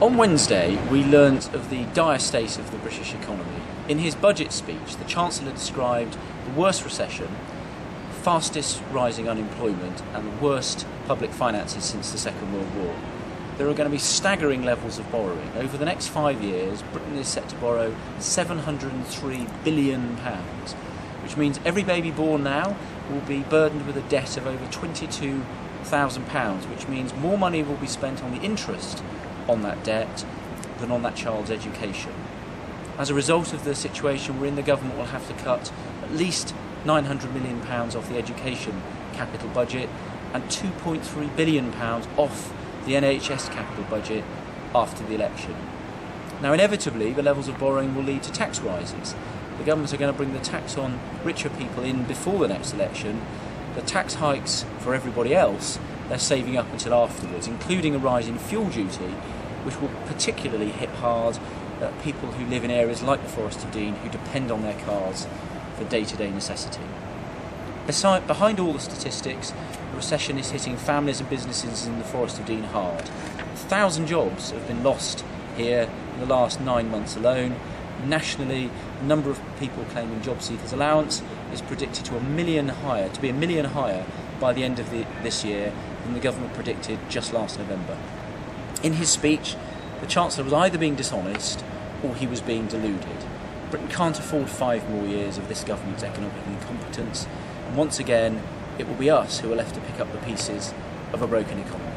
On Wednesday, we learnt of the dire state of the British economy. In his budget speech, the Chancellor described the worst recession, fastest rising unemployment, and the worst public finances since the Second World War. There are going to be staggering levels of borrowing. Over the next 5 years, Britain is set to borrow £703 billion, which means every baby born now will be burdened with a debt of over £22,000, which means more money will be spent on the interest on that debt than on that child's education. As a result of the situation we're in, the government will have to cut at least £900 million off the education capital budget and £2.3 billion off the NHS capital budget after the election. Now, inevitably, the levels of borrowing will lead to tax rises. The governments are going to bring the tax on richer people in before the next election. The tax hikes for everybody else, they're saving up until afterwards, including a rise in fuel duty, which will particularly hit hard at people who live in areas like the Forest of Dean, who depend on their cars for day-to-day necessity. Behind all the statistics, the recession is hitting families and businesses in the Forest of Dean hard. 1,000 jobs have been lost here in the last 9 months alone. Nationally, the number of people claiming job seekers allowance is predicted to be a million higher by the end of this year than the government predicted just last November. In his speech, the Chancellor was either being dishonest or he was being deluded. Britain can't afford 5 more years of this government's economic incompetence, and once again, it will be us who are left to pick up the pieces of a broken economy.